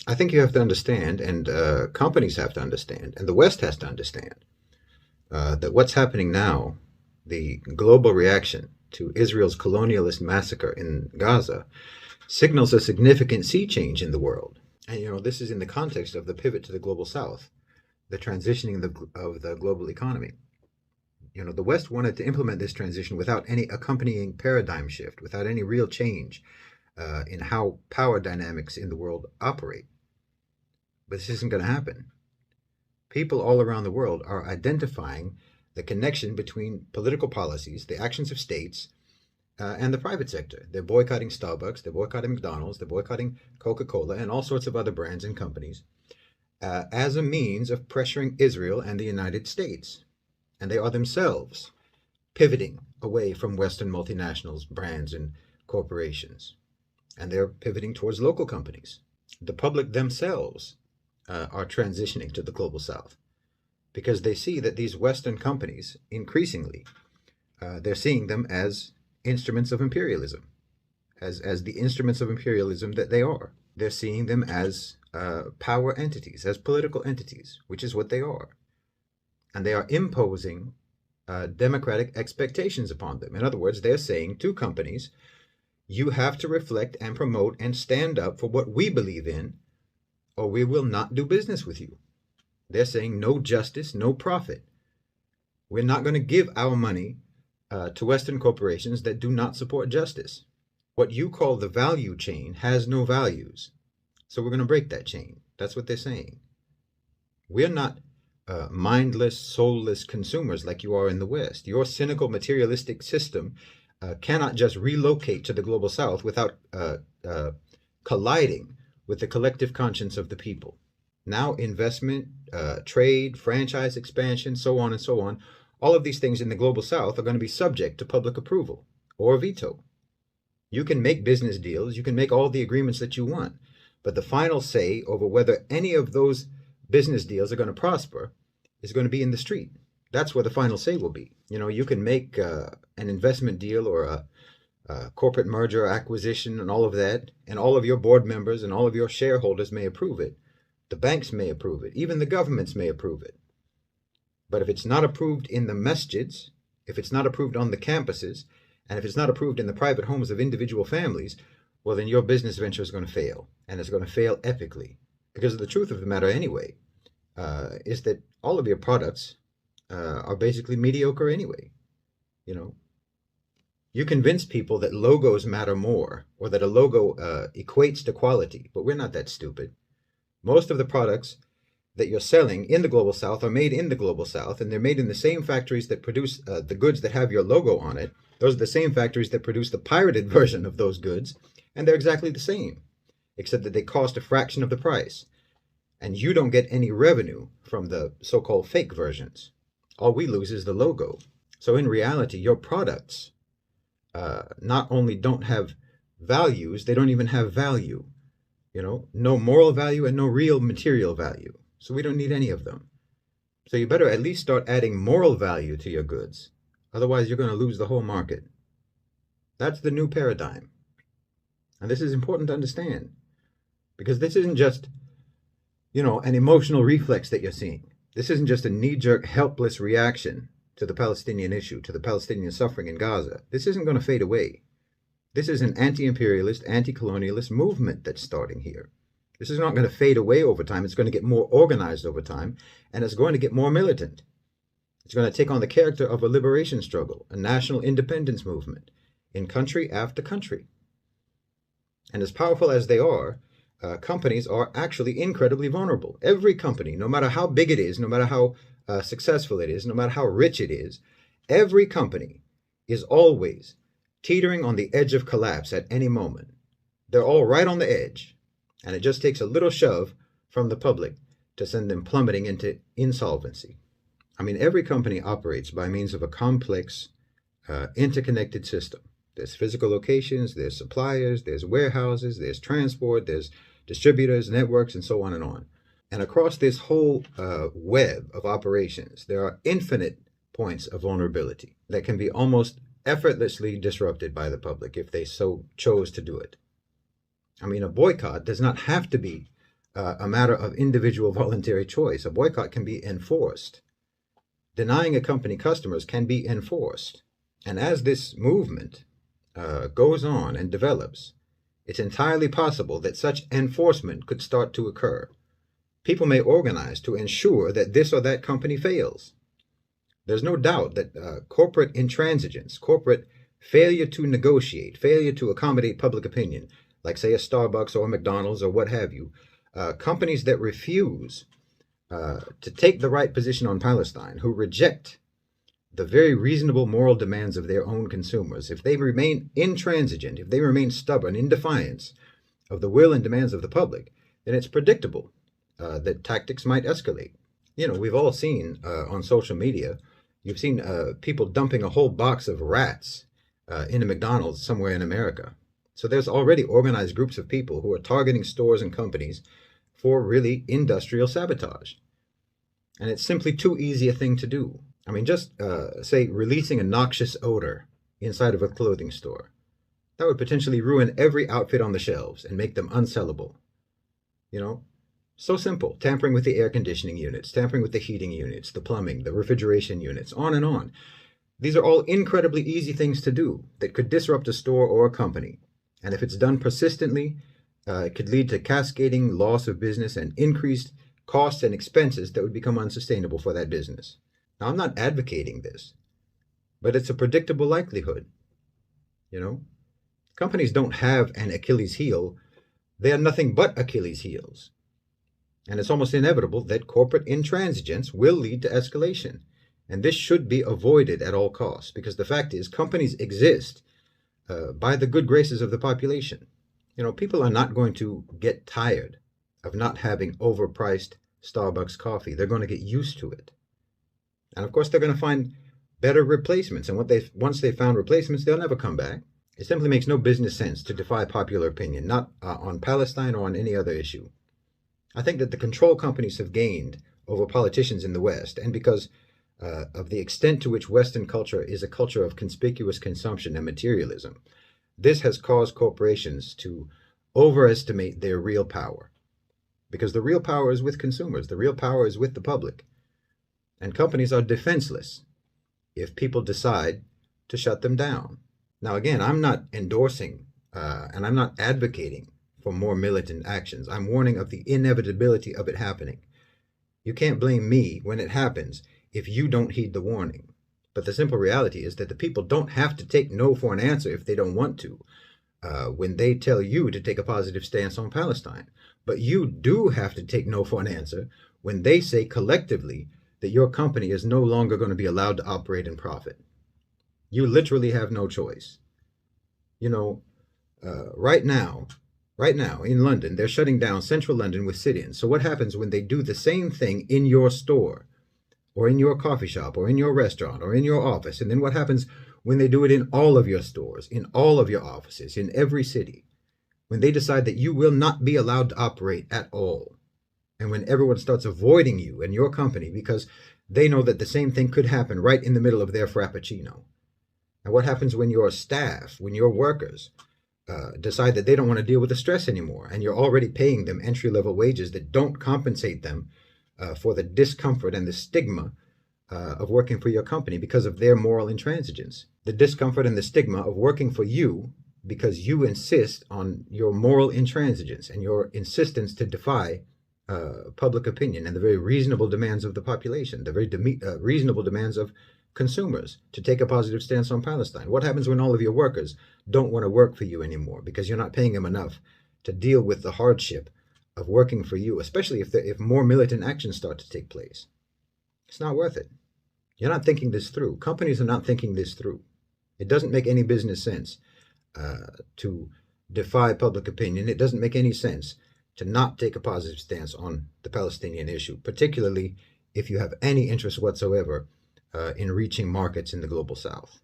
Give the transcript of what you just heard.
I think you have to understand, and companies have to understand, and the West has to understand that what's happening now, the global reaction to Israel's colonialist massacre in Gaza, signals a significant sea change in the world. And this is in the context of the pivot to the global South, the transitioning of the global economy. The West wanted to implement this transition without any accompanying paradigm shift, without any real change in how power dynamics in the world operate. But this isn't going to happen. People all around the world are identifying the connection between political policies, the actions of states, and the private sector. They're boycotting Starbucks, they're boycotting McDonald's, they're boycotting Coca-Cola, and all sorts of other brands and companies as a means of pressuring Israel and the United States. And they are themselves pivoting away from Western multinationals, brands, and corporations. And they're pivoting towards local companies. The public themselves are transitioning to the global South because they see that these Western companies, increasingly, they're seeing them as instruments of imperialism, as the instruments of imperialism that they are. They're seeing them as power entities, as political entities, which is what they are. And they are imposing democratic expectations upon them. In other words, they're saying to companies, you have to reflect and promote and stand up for what we believe in, or we will not do business with you. They're saying no justice, no profit. We're not going to give our money to Western corporations that do not support justice. What you call the value chain has no values. So we're going to break that chain. That's what they're saying. We're not mindless, soulless consumers like you are in the West. Your cynical, materialistic system cannot just relocate to the global South without colliding with the collective conscience of the people. Now, investment, trade, franchise expansion, so on and so on, all of these things in the global South are going to be subject to public approval or veto. You can make business deals, you can make all the agreements that you want, but the final say over whether any of those business deals are going to prosper is going to be in the street. That's where the final say will be. You can make an investment deal or a corporate merger or acquisition and all of that, and all of your board members and all of your shareholders may approve it. The banks may approve it. Even the governments may approve it. But if it's not approved in the masjids, if it's not approved on the campuses, and if it's not approved in the private homes of individual families, well, then your business venture is going to fail, and it's going to fail epically. Because the truth of the matter anyway is that all of your products are basically mediocre anyway. You convince people that logos matter more, or that a logo equates to quality, but we're not that stupid. Most of the products that you're selling in the global South are made in the global South, and they're made in the same factories that produce the goods that have your logo on it. Those are the same factories that produce the pirated version of those goods, and they're exactly the same, except that they cost a fraction of the price. And you don't get any revenue from the so-called fake versions. All we lose is the logo. So in reality, your products not only don't have values, they don't even have value. No moral value and no real material value. So we don't need any of them. So you better at least start adding moral value to your goods. Otherwise, you're going to lose the whole market. That's the new paradigm. And this is important to understand, because this isn't just, an emotional reflex that you're seeing. This isn't just a knee-jerk, helpless reaction to the Palestinian issue, to the Palestinian suffering in Gaza. This isn't going to fade away. This is an anti-imperialist, anti-colonialist movement that's starting here. This is not going to fade away over time. It's going to get more organized over time, and it's going to get more militant. It's going to take on the character of a liberation struggle, a national independence movement in country after country. And as powerful as they are, companies are actually incredibly vulnerable. Every company, no matter how big it is, no matter how successful it is, no matter how rich it is, every company is always teetering on the edge of collapse at any moment. They're all right on the edge, and it just takes a little shove from the public to send them plummeting into insolvency. I mean, every company operates by means of a complex, interconnected system. There's physical locations, there's suppliers, there's warehouses, there's transport, there's distributors, networks, and so on and on. And across this whole web of operations, there are infinite points of vulnerability that can be almost effortlessly disrupted by the public if they so chose to do it. I mean, a boycott does not have to be a matter of individual voluntary choice. A boycott can be enforced. Denying a company customers can be enforced. And as this movement goes on and develops, it's entirely possible that such enforcement could start to occur. People may organize to ensure that this or that company fails. There's no doubt that corporate intransigence, corporate failure to negotiate, failure to accommodate public opinion, like say a Starbucks or a McDonald's or what have you, companies that refuse to take the right position on Palestine, who reject the very reasonable moral demands of their own consumers, if they remain intransigent, if they remain stubborn in defiance of the will and demands of the public, then it's predictable that tactics might escalate. You know, we've all seen on social media, you've seen people dumping a whole box of rats in a McDonald's somewhere in America. So there's already organized groups of people who are targeting stores and companies for really industrial sabotage. And it's simply too easy a thing to do. I mean, just say releasing a noxious odor inside of a clothing store. That would potentially ruin every outfit on the shelves and make them unsellable. You know, so simple. Tampering with the air conditioning units, tampering with the heating units, the plumbing, the refrigeration units, on and on. These are all incredibly easy things to do that could disrupt a store or a company. And if it's done persistently, it could lead to cascading loss of business and increased costs and expenses that would become unsustainable for that business. Now, I'm not advocating this, but it's a predictable likelihood. You know, companies don't have an Achilles heel. They are nothing but Achilles heels. And it's almost inevitable that corporate intransigence will lead to escalation. And this should be avoided at all costs, because the fact is companies exist by the good graces of the population. You know, people are not going to get tired of not having overpriced Starbucks coffee. They're going to get used to it. And of course, they're going to find better replacements. And once they've found replacements, they'll never come back. It simply makes no business sense to defy popular opinion, not on Palestine or on any other issue. I think that the control companies have gained over politicians in the West, and because of the extent to which Western culture is a culture of conspicuous consumption and materialism, this has caused corporations to overestimate their real power. Because the real power is with consumers, the real power is with the public. And companies are defenseless if people decide to shut them down. Now, again, I'm not endorsing and I'm not advocating for more militant actions. I'm warning of the inevitability of it happening. You can't blame me when it happens if you don't heed the warning. But the simple reality is that the people don't have to take no for an answer if they don't want to, when they tell you to take a positive stance on Palestine. But you do have to take no for an answer when they say collectively that your company is no longer going to be allowed to operate and profit. You literally have no choice. You know, right now in London, they're shutting down central London with sit-ins. So what happens when they do the same thing in your store or in your coffee shop or in your restaurant or in your office? And then what happens when they do it in all of your stores, in all of your offices, in every city? When they decide that you will not be allowed to operate at all. And when everyone starts avoiding you and your company because they know that the same thing could happen right in the middle of their frappuccino. And what happens when your staff, when your workers decide that they don't want to deal with the stress anymore, and you're already paying them entry-level wages that don't compensate them for the discomfort and the stigma of working for your company because of their moral intransigence. The discomfort and the stigma of working for you because you insist on your moral intransigence and your insistence to defy public opinion and the very reasonable demands of the population, the very reasonable demands of consumers to take a positive stance on Palestine. What happens when all of your workers don't want to work for you anymore because you're not paying them enough to deal with the hardship of working for you, especially if more militant actions start to take place? It's not worth it. You're not thinking this through. Companies are not thinking this through. It doesn't make any business sense to defy public opinion. It doesn't make any sense to not take a positive stance on the Palestinian issue, particularly if you have any interest whatsoever in reaching markets in the global south.